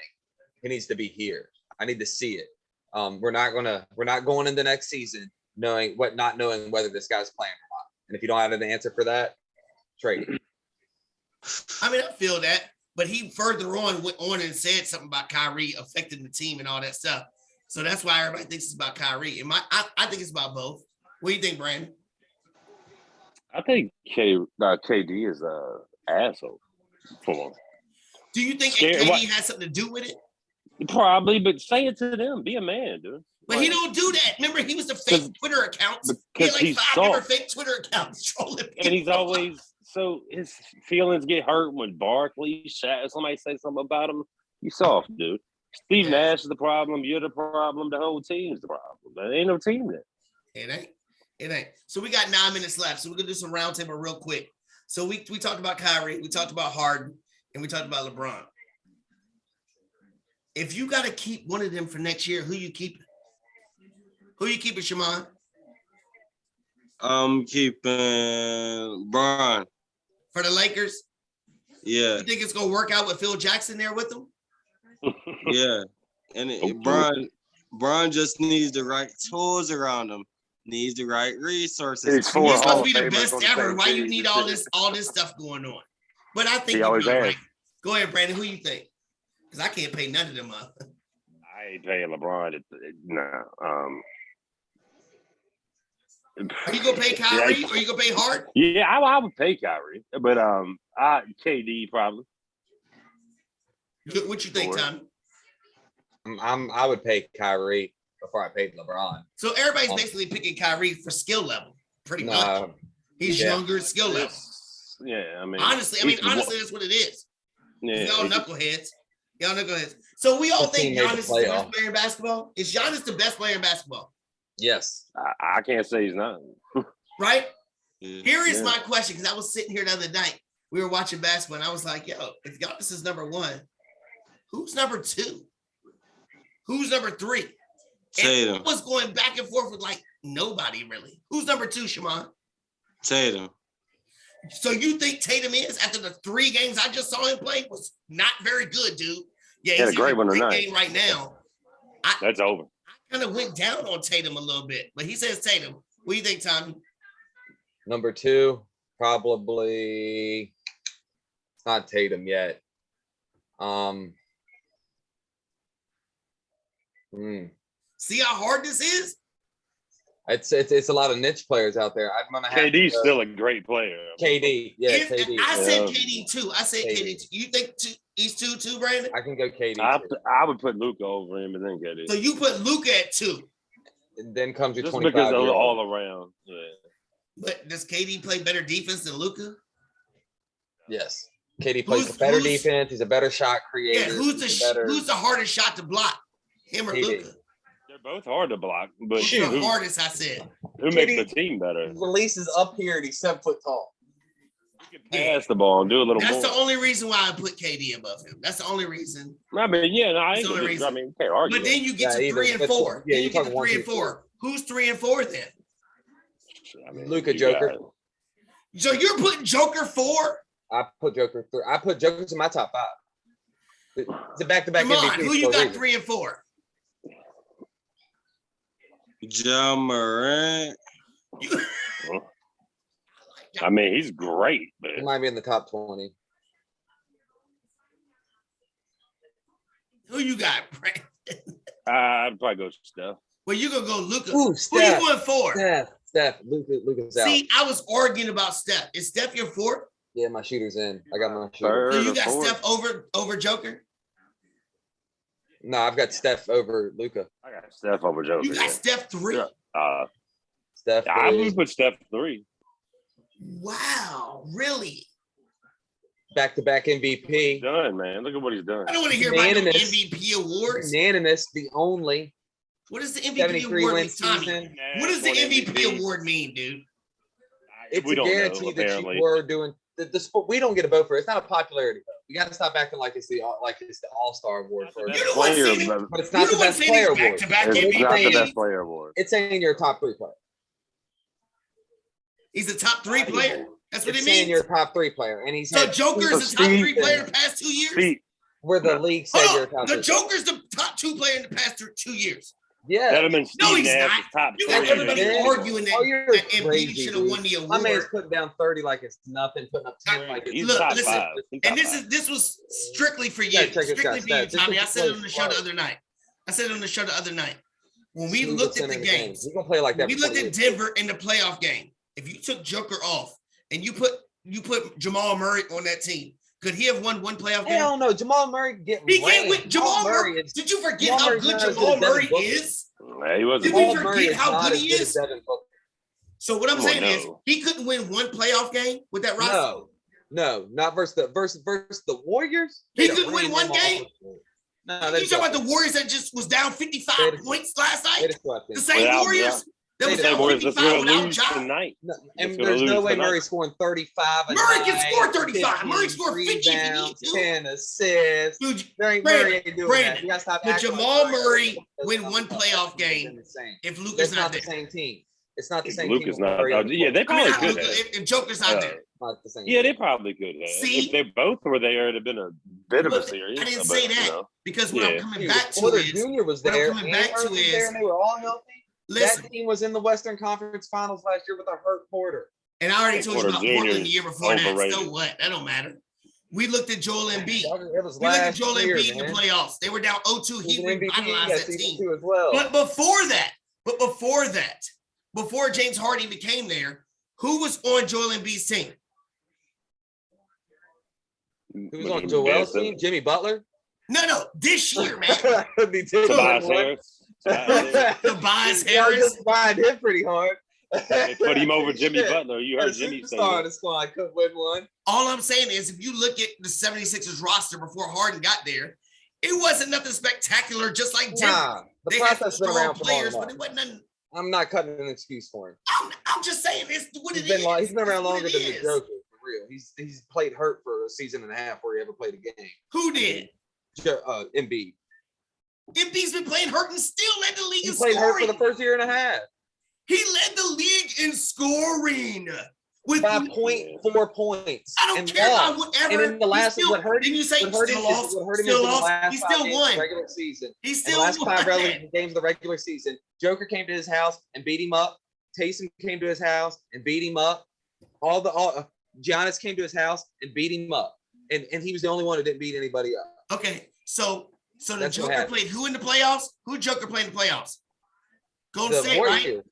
Speaker 2: He needs to be here. I need to see it. We're not going into next season not knowing whether this guy's playing or not. And if you don't have an answer for that, trade him.
Speaker 1: I mean, I feel that, but he further on went on and said something about Kyrie affecting the team and all that stuff. So that's why everybody thinks it's about Kyrie. I think it's about both. What do you think, Brandon?
Speaker 3: I think KD is an asshole for him.
Speaker 1: Do you think KD has something to do with it?
Speaker 3: Probably, but say it to them. Be a man, dude.
Speaker 1: But he don't do that. Remember, he was the fake Twitter accounts. He had like 5 different fake Twitter accounts trolling people.
Speaker 3: And he's always so his feelings get hurt when Barkley, somebody say something about him. You soft, dude. Steve Nash is the problem. You're the problem. The whole team's the problem. There ain't no team there.
Speaker 1: It ain't. So we got 9 minutes left. So we're gonna do some roundtable real quick. So we talked about Kyrie, we talked about Harden, and we talked about LeBron. If you got to keep one of them for next year, who you keeping? Who you keeping, Shammond?
Speaker 4: I'm keeping Bron.
Speaker 1: For the Lakers?
Speaker 4: Yeah,
Speaker 1: You think it's going to work out with Phil Jackson there with them?
Speaker 4: yeah. And Bron just needs the right tools around him. Needs the right resources.
Speaker 3: It's
Speaker 1: You're
Speaker 3: four
Speaker 1: supposed
Speaker 3: Hall
Speaker 1: to be the
Speaker 3: of Famers
Speaker 1: best
Speaker 3: on the
Speaker 1: ever.
Speaker 3: same
Speaker 1: Why you
Speaker 3: team.
Speaker 1: need all this stuff going on? But I think
Speaker 3: He
Speaker 1: you're
Speaker 3: always
Speaker 1: right.
Speaker 3: has.
Speaker 1: Go ahead, Brandon. Who you think? Because I can't pay none of them up.
Speaker 3: I ain't paying LeBron. Nah.
Speaker 1: Are you gonna pay Kyrie or you gonna pay Hart?
Speaker 3: Yeah, I would pay Kyrie, but KD probably.
Speaker 1: What you think, Tommy?
Speaker 2: I would pay Kyrie before I paid LeBron.
Speaker 1: So everybody's basically picking Kyrie for skill level, pretty much.
Speaker 2: Nah,
Speaker 1: He's younger, skill level.
Speaker 3: Yeah, I mean,
Speaker 1: Honestly, that's what it is.
Speaker 3: Yeah,
Speaker 1: Y'all knuckleheads. So we all
Speaker 2: The
Speaker 1: think
Speaker 2: team made
Speaker 1: Giannis
Speaker 2: the
Speaker 1: is the best
Speaker 2: playoff.
Speaker 1: player in basketball. Is Giannis the best player in basketball?
Speaker 2: yes.
Speaker 3: I can't say he's not.
Speaker 1: Right?
Speaker 4: Yeah.
Speaker 1: Here is
Speaker 3: Yeah.
Speaker 1: my question, because I was sitting here the other night. We were watching basketball, and I was like, yo, if Giannis is number one, who's number two? Who's number three?
Speaker 4: Tatum.
Speaker 1: And I was going back and forth with like nobody really. Who's number two, Shammond?
Speaker 4: Tatum.
Speaker 1: So you think Tatum is, after the 3 games I just saw him play, was not very good, dude? Yeah,
Speaker 3: He had
Speaker 1: he's
Speaker 3: a great
Speaker 1: having
Speaker 3: one tonight.
Speaker 1: game right now.
Speaker 3: That's over.
Speaker 1: I kind of went down on Tatum a little bit, but he says Tatum. What do you think, Tommy?
Speaker 2: Number 2, probably it's not Tatum yet.
Speaker 1: See how hard this is?
Speaker 2: It's a lot of niche players out there. I'm gonna have
Speaker 3: KD's still a great player.
Speaker 2: KD. Yeah, KD.
Speaker 1: I said
Speaker 3: Yeah.
Speaker 1: KD too. I said KD too. You think he's two too, Brandon?
Speaker 2: I can go KD.
Speaker 3: I would put Luka over him and then KD.
Speaker 1: So you put Luka at 2.
Speaker 2: And then comes your
Speaker 3: Just
Speaker 2: 25
Speaker 3: because of
Speaker 2: year
Speaker 3: all
Speaker 2: old.
Speaker 3: around. Yeah.
Speaker 1: But does KD play better defense than Luka?
Speaker 2: Yes. KD plays a better defense. He's a better shot creator.
Speaker 1: Yeah, who's the hardest shot to block? Him or
Speaker 2: KD.
Speaker 1: Luka?
Speaker 3: They're both hard to block, but
Speaker 1: Who's the hardest, I said.
Speaker 3: who makes the team better?
Speaker 2: His release is up here and he's 7 foot tall.
Speaker 3: You can pass the ball and do a little
Speaker 1: That's
Speaker 3: more.
Speaker 1: the only reason why I put KD above him. That's the only reason.
Speaker 3: I mean, yeah, no, I
Speaker 1: That's
Speaker 3: ain't
Speaker 1: the only
Speaker 3: gonna,
Speaker 1: reason.
Speaker 3: I mean, you can't argue.
Speaker 1: But then you get to
Speaker 2: Yeah,
Speaker 1: 3
Speaker 2: either.
Speaker 1: and 4.
Speaker 2: Yeah,
Speaker 1: Then
Speaker 2: you're
Speaker 1: you get to
Speaker 2: talking 1,
Speaker 1: 3
Speaker 2: 2,
Speaker 1: and 4. Who's 3 and 4 then?
Speaker 3: I mean,
Speaker 2: Luka
Speaker 3: you
Speaker 2: Joker.
Speaker 3: got-
Speaker 1: So you're putting Joker 4?
Speaker 2: I put Joker 3. I put Joker's in my top 5. It's a back-to-back
Speaker 1: Come on,
Speaker 2: MVP.
Speaker 1: who you got 3 and 4?
Speaker 4: Ja Morant.
Speaker 3: I mean, he's great, but
Speaker 2: He might be in the top 20.
Speaker 1: Who you got, Brandon?
Speaker 3: I'd probably go Steph.
Speaker 1: Well, you're going to go Luka.
Speaker 2: Ooh,
Speaker 1: Who you
Speaker 2: Steph.
Speaker 1: going for?
Speaker 2: Steph. Luka's out.
Speaker 1: See, I was arguing about Steph. Is Steph your 4th?
Speaker 2: Yeah, my shooter's in. I got my shooter.
Speaker 1: So
Speaker 3: Third
Speaker 1: you
Speaker 3: or
Speaker 1: got
Speaker 3: fourth?
Speaker 1: Steph over Joker?
Speaker 2: No, I've got Steph over Luka.
Speaker 3: I got Steph over Joker.
Speaker 1: You got Steph 3?
Speaker 3: Yeah.
Speaker 2: Steph.
Speaker 3: I
Speaker 2: 3.
Speaker 3: would put Steph 3.
Speaker 1: Wow, really?
Speaker 2: Back-to-back MVP.
Speaker 3: Done, man. Look at what he's done.
Speaker 1: I don't want to hear about no
Speaker 2: Unanimous.
Speaker 1: MVP awards.
Speaker 2: Unanimous. The only
Speaker 1: What does the MVP
Speaker 2: 73
Speaker 1: award mean,
Speaker 2: win
Speaker 1: Tommy?
Speaker 2: season.
Speaker 1: What does the
Speaker 3: One
Speaker 1: MVP award mean, dude?
Speaker 2: It's
Speaker 3: We
Speaker 2: a
Speaker 3: don't know,
Speaker 2: guarantee that
Speaker 3: apparently.
Speaker 2: you were doing the sport. We don't get a vote for it. It's not a popularity vote. We got to stop acting like it's the All-Star award for
Speaker 3: Best
Speaker 1: You know what,
Speaker 3: player,
Speaker 1: Sammy?
Speaker 3: but
Speaker 2: but it's
Speaker 1: You
Speaker 2: not
Speaker 1: the
Speaker 2: the
Speaker 1: one
Speaker 2: best
Speaker 1: saying
Speaker 2: player
Speaker 1: these
Speaker 2: award.
Speaker 1: back-to-back
Speaker 3: it's not the
Speaker 1: MVP.
Speaker 3: best player award.
Speaker 2: It's saying you're a top 3 player.
Speaker 1: He's a top 3 player. That's what
Speaker 2: It's
Speaker 1: it
Speaker 2: saying
Speaker 1: means.
Speaker 2: you're a top 3 player, and he's
Speaker 1: So
Speaker 2: had
Speaker 1: Joker
Speaker 3: So
Speaker 1: is the top
Speaker 3: Steve-
Speaker 1: 3 player in the past 2 years?
Speaker 3: Steve,
Speaker 2: where the league said you're a
Speaker 1: Hold
Speaker 2: top
Speaker 1: on.
Speaker 2: 3
Speaker 1: The Joker's the top 2 player in the past 2 years.
Speaker 2: Yeah.
Speaker 3: Letterman, Steve
Speaker 1: No, he's
Speaker 3: Nash
Speaker 1: not.
Speaker 3: is top
Speaker 1: You got
Speaker 3: 3.
Speaker 1: everybody
Speaker 2: man.
Speaker 1: arguing that,
Speaker 2: Oh, you're
Speaker 1: that Embiid
Speaker 2: crazy,
Speaker 1: should have
Speaker 2: dude.
Speaker 1: won the
Speaker 2: My man's
Speaker 1: award.
Speaker 2: putting down 30 like it's nothing, putting up 10 like it's
Speaker 3: He's
Speaker 1: Look,
Speaker 3: top
Speaker 1: listen,
Speaker 3: 5. He's top
Speaker 1: And
Speaker 3: five.
Speaker 1: this was strictly for you.
Speaker 2: Yeah, check it
Speaker 1: Strictly
Speaker 2: out,
Speaker 1: for you,
Speaker 2: Stats. This
Speaker 1: Tommy.
Speaker 2: is
Speaker 1: I said it on
Speaker 2: the
Speaker 1: the show the
Speaker 2: play.
Speaker 1: other night. When we
Speaker 2: Smoothest
Speaker 1: looked at the
Speaker 2: center in
Speaker 1: games,
Speaker 2: We're gonna play like that.
Speaker 1: we
Speaker 2: for
Speaker 1: looked
Speaker 2: 20
Speaker 1: at
Speaker 2: years.
Speaker 1: Denver in the playoff game. If you took Joker off and you put Jamal Murray on that team, could he have won one playoff game?
Speaker 2: Hell no, Jamal Murray getting
Speaker 1: He can't
Speaker 2: ranked.
Speaker 1: win. Jamal Murray.
Speaker 2: is
Speaker 1: Did you forget
Speaker 2: Jamal
Speaker 1: how
Speaker 2: Murray's
Speaker 1: good
Speaker 2: not as good
Speaker 1: Jamal
Speaker 2: as Devin
Speaker 1: Murray
Speaker 2: Booker.
Speaker 1: is?
Speaker 3: Yeah, he wasn't.
Speaker 1: Did we
Speaker 2: Jamal
Speaker 1: forget
Speaker 2: Murray is
Speaker 1: how
Speaker 2: not
Speaker 1: good
Speaker 2: as
Speaker 1: he
Speaker 2: good
Speaker 1: is?
Speaker 2: as Devin Booker.
Speaker 1: So what I'm
Speaker 3: Oh,
Speaker 1: saying
Speaker 3: no.
Speaker 1: is he couldn't win one playoff game with that roster.
Speaker 2: No, not versus the Warriors.
Speaker 1: He
Speaker 2: They
Speaker 1: couldn't win
Speaker 2: ran
Speaker 1: one
Speaker 2: them off.
Speaker 1: game?
Speaker 2: No,
Speaker 1: You talking about the Warriors that just was down 55
Speaker 2: They'd-
Speaker 1: points last
Speaker 2: They
Speaker 1: night?
Speaker 2: just swept
Speaker 1: The
Speaker 2: them.
Speaker 1: same
Speaker 3: Without
Speaker 1: Warriors? That was
Speaker 2: They
Speaker 1: down
Speaker 2: don't.
Speaker 1: 55
Speaker 3: We're
Speaker 1: without
Speaker 3: lose
Speaker 1: Ja.
Speaker 3: tonight.
Speaker 2: No,
Speaker 3: That's
Speaker 2: and
Speaker 3: gonna
Speaker 2: there's no
Speaker 3: lose
Speaker 2: way
Speaker 3: tonight.
Speaker 2: Murray's scoring 35 a
Speaker 1: Murray
Speaker 2: night.
Speaker 1: can score 35. Murray
Speaker 2: 15
Speaker 1: scored 50 if he needs
Speaker 2: rebounds,
Speaker 1: to.
Speaker 2: 10 assists.
Speaker 1: Dude,
Speaker 2: Murray ain't doing that. You gotta stop
Speaker 1: but
Speaker 2: acting like
Speaker 1: Jamal
Speaker 2: Murray
Speaker 1: Murray
Speaker 2: doesn't
Speaker 1: win
Speaker 2: know
Speaker 1: one
Speaker 2: how
Speaker 1: playoff
Speaker 2: to
Speaker 1: game
Speaker 2: the same.
Speaker 1: if Luka's
Speaker 2: That's
Speaker 1: not
Speaker 2: not
Speaker 1: there.
Speaker 2: the same team. It's not the
Speaker 3: If
Speaker 2: same
Speaker 3: Luke
Speaker 2: team.
Speaker 3: is
Speaker 2: with
Speaker 3: not.
Speaker 2: Murray on the
Speaker 3: Yeah, they
Speaker 1: I mean,
Speaker 3: probably
Speaker 1: not
Speaker 3: could
Speaker 1: Luka,
Speaker 3: have.
Speaker 1: if Joker's not there.
Speaker 2: Not the same
Speaker 3: Yeah, they
Speaker 2: team.
Speaker 3: probably could have.
Speaker 1: See?
Speaker 3: If they both were there, it'd have been a bit of a
Speaker 1: But
Speaker 3: series.
Speaker 1: I didn't
Speaker 3: but,
Speaker 1: say that
Speaker 3: you know.
Speaker 1: because what I'm
Speaker 3: Yeah.
Speaker 1: coming
Speaker 2: Dude,
Speaker 1: back to
Speaker 2: Porter
Speaker 1: is
Speaker 2: Jr. was
Speaker 1: what I'm
Speaker 2: there.
Speaker 1: coming
Speaker 2: and
Speaker 1: back to
Speaker 2: Irving was
Speaker 1: is-
Speaker 2: there, and they were all healthy.
Speaker 1: listen,
Speaker 2: That team was in the Western Conference Finals last year with a hurt Porter.
Speaker 1: and I already
Speaker 3: And
Speaker 1: told you
Speaker 3: Porter
Speaker 1: about Portland
Speaker 3: Jr.
Speaker 1: the year before that. So
Speaker 3: overrated.
Speaker 1: what? That don't matter. We looked at Joel Embiid.
Speaker 2: It was
Speaker 1: We looked at
Speaker 2: last
Speaker 1: Joel
Speaker 2: year,
Speaker 1: Embiid in the
Speaker 2: man.
Speaker 1: playoffs. They were down 0-2.
Speaker 2: He
Speaker 1: He
Speaker 2: was an MVP
Speaker 1: revitalized
Speaker 2: that
Speaker 1: that
Speaker 2: season
Speaker 1: team.
Speaker 2: too as well.
Speaker 1: But before that, before James Harden became there, who was on Joel Embiid's team?
Speaker 2: Who was on Joel's team? Jimmy Butler?
Speaker 1: No, this year, man.
Speaker 2: That'd be too
Speaker 3: Tobias
Speaker 2: hard.
Speaker 3: Harris. Tobias
Speaker 1: Tobias
Speaker 2: Y'all
Speaker 1: Harris.
Speaker 2: just find him pretty hard.
Speaker 3: They put him over Jimmy
Speaker 2: Shit.
Speaker 3: Butler. You
Speaker 2: A
Speaker 3: heard Jimmy say
Speaker 2: superstar in
Speaker 3: that.
Speaker 2: the squad could win one.
Speaker 1: All I'm saying is if you look at the 76ers roster before Harden got there, it wasn't nothing spectacular, just like Denver.
Speaker 2: Nah, the
Speaker 1: They had
Speaker 2: process been
Speaker 1: strong
Speaker 2: around for long
Speaker 1: players,
Speaker 2: enough.
Speaker 1: but it wasn't nothing.
Speaker 2: I'm not cutting an excuse for him.
Speaker 1: I'm just saying it's what
Speaker 2: He's
Speaker 1: it
Speaker 2: been
Speaker 1: is.
Speaker 2: like, he's been
Speaker 1: It's
Speaker 2: around
Speaker 1: what
Speaker 2: longer
Speaker 1: it
Speaker 2: than the
Speaker 1: is.
Speaker 2: Joker, for real. He's played hurt for a season and a half before he ever played a game.
Speaker 1: Who did?
Speaker 2: Embiid.
Speaker 1: Embiid's been playing hurt and still led the league
Speaker 2: He
Speaker 1: in
Speaker 2: played hurt for
Speaker 1: scoring.
Speaker 2: the first year and a half.
Speaker 1: He led the league in scoring with
Speaker 2: By 0.4 points.
Speaker 1: I don't
Speaker 2: and
Speaker 1: care
Speaker 2: lost.
Speaker 1: about whatever.
Speaker 2: And in the last,
Speaker 1: What hurt him? Didn't you say
Speaker 2: what hurt him
Speaker 1: still
Speaker 2: is
Speaker 1: lost?
Speaker 2: what hurt him
Speaker 1: Still
Speaker 2: is in the
Speaker 1: lost.
Speaker 2: last
Speaker 1: He
Speaker 2: 5
Speaker 1: still
Speaker 2: games
Speaker 1: won.
Speaker 2: of the regular season.
Speaker 1: He
Speaker 2: In
Speaker 1: still
Speaker 2: the last
Speaker 1: won.
Speaker 2: 5 games of the regular season, Joker came to his house and beat him up. Taysom came to his house and beat him up. Giannis came to his house and beat him up. And he was the only one who didn't beat anybody up.
Speaker 1: Okay, so the
Speaker 2: That's what
Speaker 1: Joker
Speaker 2: happened.
Speaker 1: played who in the playoffs? Who Joker played in the playoffs? Golden
Speaker 2: The
Speaker 1: State, right?
Speaker 2: Warriors.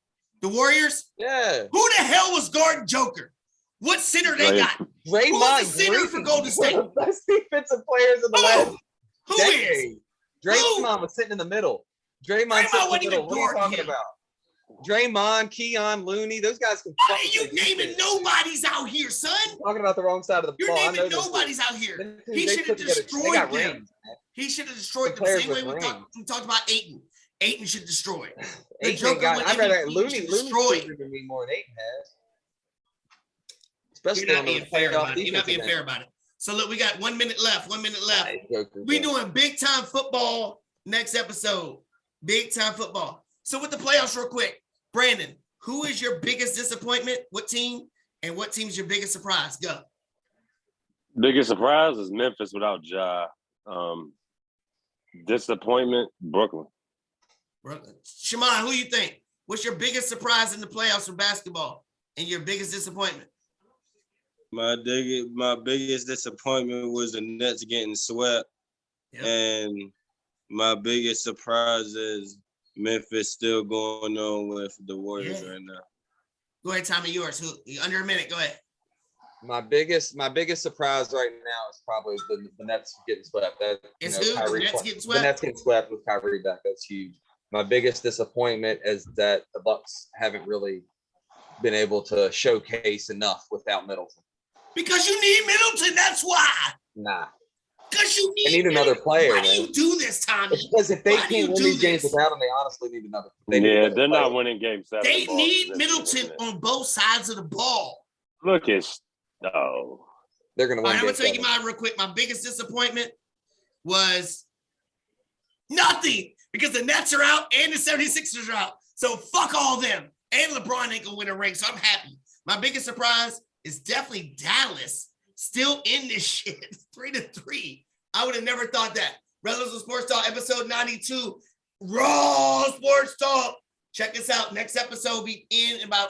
Speaker 1: The Warriors?
Speaker 2: Yeah.
Speaker 1: Who the hell was guarding Joker? What center they
Speaker 3: Right.
Speaker 1: got?
Speaker 2: Draymond
Speaker 1: Who's the center
Speaker 2: Green,
Speaker 1: for Golden State?
Speaker 2: one of the best defensive players in the last
Speaker 1: Who is?
Speaker 2: decade. Draymond was sitting in the middle. Draymond sitting in
Speaker 1: wasn't
Speaker 2: the
Speaker 1: even
Speaker 2: middle. What are you
Speaker 1: guarding
Speaker 2: talking
Speaker 1: him.
Speaker 2: about? Draymond, Keon, Looney, those guys can
Speaker 1: Why
Speaker 2: fucking
Speaker 1: are you
Speaker 2: play
Speaker 1: naming
Speaker 2: defense.
Speaker 1: nobody's out here, son?
Speaker 2: Talking about the wrong side of the
Speaker 1: You're
Speaker 2: ball. I know
Speaker 1: naming
Speaker 2: this.
Speaker 1: nobody's out here.
Speaker 2: They
Speaker 1: He should have
Speaker 2: put together- they
Speaker 1: destroyed
Speaker 2: got
Speaker 1: them.
Speaker 2: rings, man.
Speaker 1: He should have destroyed
Speaker 2: The
Speaker 1: them.
Speaker 2: players
Speaker 1: Same way
Speaker 2: with
Speaker 1: we talked about Ayton. Ayton should destroy. The
Speaker 2: Ayton
Speaker 1: Joker
Speaker 2: got.
Speaker 1: went
Speaker 2: I'd rather
Speaker 1: MVP,
Speaker 2: Looney.
Speaker 1: should
Speaker 2: Looney's
Speaker 1: destroy.
Speaker 2: proven me more than Ayton has. Especially
Speaker 1: You're not
Speaker 2: on the
Speaker 1: being fair
Speaker 2: playoff
Speaker 1: about it. You're not being
Speaker 2: defensive
Speaker 1: fair about it. So look, we got 1 minute left. 1 minute left.
Speaker 2: end. Joker,
Speaker 1: We
Speaker 2: bro.
Speaker 1: doing big time football next episode. Big time football. So with the playoffs, real quick, Brandon, who is your biggest disappointment? What team? And what team's your biggest surprise? Go.
Speaker 3: Biggest surprise is Memphis without Ja. Disappointment, Brooklyn.
Speaker 1: Shammond, who you think? What's your biggest surprise in the playoffs for basketball and your biggest disappointment?
Speaker 4: My biggest disappointment was the Nets getting swept.
Speaker 1: Yep.
Speaker 4: And my biggest surprise is Memphis still going on with the Warriors
Speaker 1: Yeah.
Speaker 4: right now.
Speaker 1: Go ahead, Tommy, yours. Under a minute, go ahead.
Speaker 2: My biggest surprise right now is probably the Nets getting swept.
Speaker 1: It's who? The Nets getting swept?
Speaker 2: The Nets getting swept with Kyrie back. That's huge. My biggest disappointment is that the Bucks haven't really been able to showcase enough without Middleton.
Speaker 1: Because you need Middleton, that's why.
Speaker 2: Nah.
Speaker 1: Because you
Speaker 2: They need another player,
Speaker 1: Why do you
Speaker 2: man.
Speaker 1: do this, Tommy?
Speaker 2: It's because if they
Speaker 1: Why do you
Speaker 2: can't win
Speaker 1: do
Speaker 2: these games
Speaker 1: this?
Speaker 2: without him, they honestly need another.
Speaker 3: Yeah, they're not winning game 7.
Speaker 1: They
Speaker 3: Boston
Speaker 1: need
Speaker 3: this
Speaker 1: Middleton
Speaker 3: season.
Speaker 1: on both sides of the ball.
Speaker 3: Look at
Speaker 2: They're gonna
Speaker 1: All
Speaker 2: win.
Speaker 1: right, I'm gonna
Speaker 2: game
Speaker 1: tell you
Speaker 2: 7.
Speaker 1: mine real quick. My biggest disappointment was nothing because the Nets are out and the 76ers are out. So fuck all them. And LeBron ain't gonna win a ring. So I'm happy. My biggest surprise is definitely Dallas still in this shit. 3-3. I would have never thought that. Rellism Sports Talk, episode 92. Raw Sports Talk. Check us out. Next episode will be in about